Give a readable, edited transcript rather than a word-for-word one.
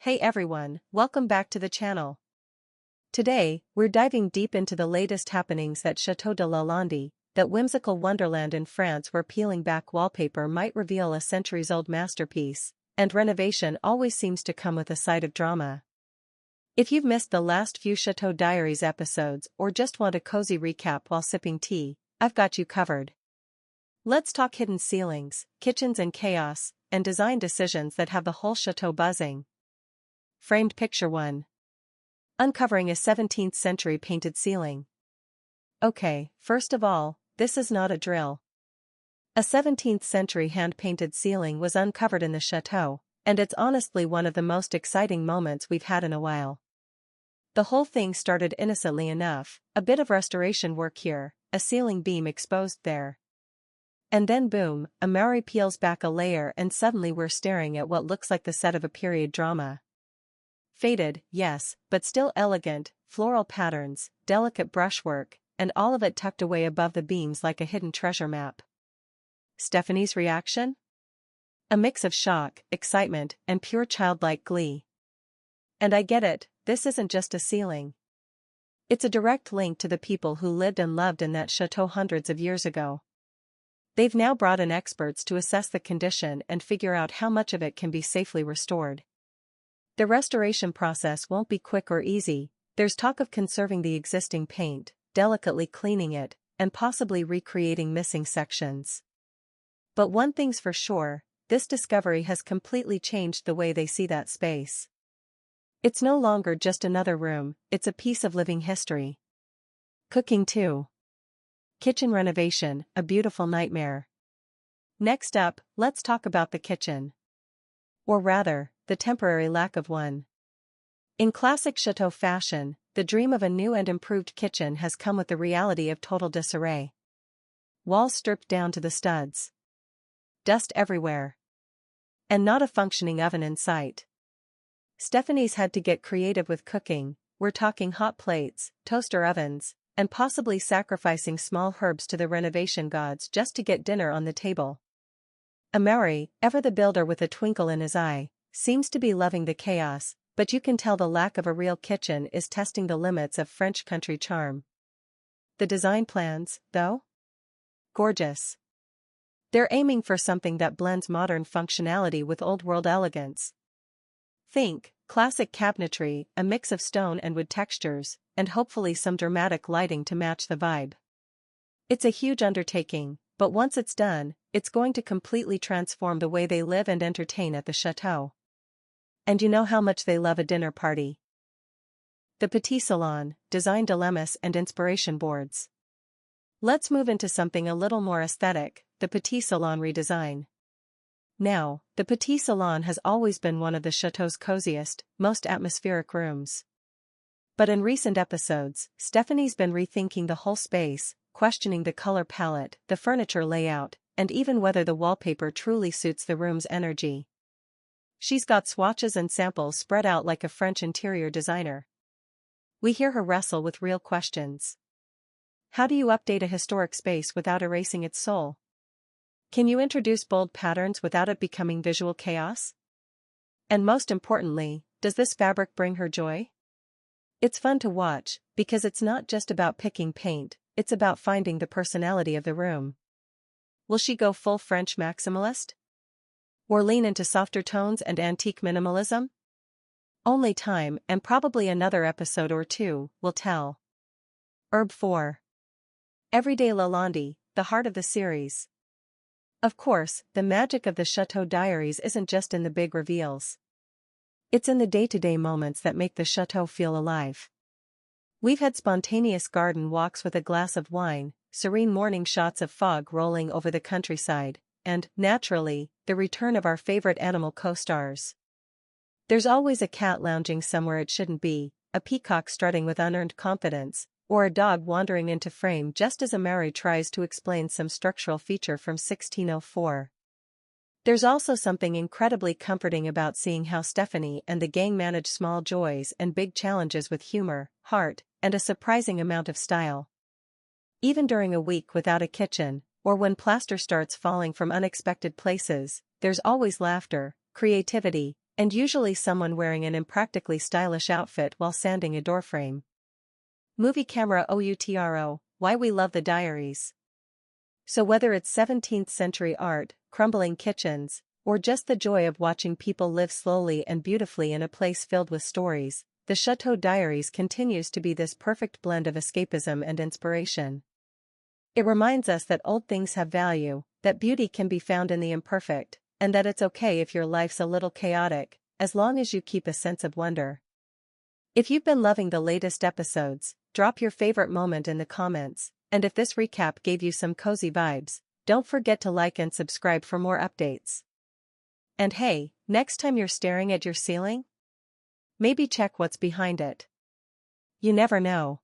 Hey everyone, welcome back to the channel. Today, we're diving deep into the latest happenings at Chateau de la Landi, that whimsical wonderland in France where peeling back wallpaper might reveal a centuries-old masterpiece, and renovation always seems to come with a side of drama. If you've missed the last few Chateau Diaries episodes or just want a cozy recap while sipping tea, I've got you covered. Let's talk hidden ceilings, kitchens and chaos, and design decisions that have the whole chateau buzzing. Framed Picture 1. Uncovering a 17th century painted ceiling. Okay, first of all, this is not a drill. A 17th century hand-painted ceiling was uncovered in the chateau, and it's honestly one of the most exciting moments we've had in a while. The whole thing started innocently enough, a bit of restoration work here, a ceiling beam exposed there. And then boom, a Maori peels back a layer and suddenly we're staring at what looks like the set of a period drama. Faded, yes, but still elegant, floral patterns, delicate brushwork, and all of it tucked away above the beams like a hidden treasure map. Stephanie's reaction? A mix of shock, excitement, and pure childlike glee. And I get it, this isn't just a ceiling. It's a direct link to the people who lived and loved in that chateau hundreds of years ago. They've now brought in experts to assess the condition and figure out how much of it can be safely restored. The restoration process won't be quick or easy. There's talk of conserving the existing paint, delicately cleaning it, and possibly recreating missing sections. But one thing's for sure, this discovery has completely changed the way they see that space. It's no longer just another room, it's a piece of living history. Cooking too. Kitchen renovation, a beautiful nightmare. Next up, let's talk about the kitchen. Or rather, the temporary lack of one. In classic chateau fashion, the dream of a new and improved kitchen has come with the reality of total disarray. Walls stripped down to the studs. Dust everywhere. And not a functioning oven in sight. Stephanie's had to get creative with cooking. We're talking hot plates, toaster ovens, and possibly sacrificing small herbs to the renovation gods just to get dinner on the table. Maori, ever the builder with a twinkle in his eye, seems to be loving the chaos, but you can tell the lack of a real kitchen is testing the limits of French country charm. The design plans, though? Gorgeous. They're aiming for something that blends modern functionality with old-world elegance. Think, classic cabinetry, a mix of stone and wood textures, and hopefully some dramatic lighting to match the vibe. It's a huge undertaking, but once it's done, it's going to completely transform the way they live and entertain at the chateau. And you know how much they love a dinner party. The Petite Salon, design dilemmas and inspiration boards. Let's move into something a little more aesthetic, the Petite Salon redesign. Now, the Petite Salon has always been one of the chateau's coziest, most atmospheric rooms. But in recent episodes, Stephanie's been rethinking the whole space, questioning the color palette, the furniture layout, and even whether the wallpaper truly suits the room's energy. She's got swatches and samples spread out like a French interior designer. We hear her wrestle with real questions. How do you update a historic space without erasing its soul? Can you introduce bold patterns without it becoming visual chaos? And most importantly, does this fabric bring her joy? It's fun to watch, because it's not just about picking paint, it's about finding the personality of the room. Will she go full French maximalist? Or lean into softer tones and antique minimalism? Only time, and probably another episode or two, will tell. Herb 4. Everyday Landi, the heart of the series. Of course, the magic of the Chateau Diaries isn't just in the big reveals. It's in the day-to-day moments that make the chateau feel alive. We've had spontaneous garden walks with a glass of wine, serene morning shots of fog rolling over the countryside, and, naturally, the return of our favorite animal co-stars. There's always a cat lounging somewhere it shouldn't be, a peacock strutting with unearned confidence, or a dog wandering into frame just as a Maori tries to explain some structural feature from 1604. There's also something incredibly comforting about seeing how Stephanie and the gang manage small joys and big challenges with humor, heart, and a surprising amount of style. Even during a week without a kitchen, or when plaster starts falling from unexpected places, there's always laughter, creativity, And usually someone wearing an impractically stylish outfit while sanding a doorframe. Movie camera outro, why we love the Diaries. So whether it's 17th century art, crumbling kitchens, or just the joy of watching people live slowly and beautifully in a place filled with stories, the Chateau Diaries continues to be this perfect blend of escapism and inspiration. It reminds us that old things have value, that beauty can be found in the imperfect, and that it's okay if your life's a little chaotic, as long as you keep a sense of wonder. If you've been loving the latest episodes, drop your favorite moment in the comments, and if this recap gave you some cozy vibes, don't forget to like and subscribe for more updates. And hey, next time you're staring at your ceiling, maybe check what's behind it. You never know.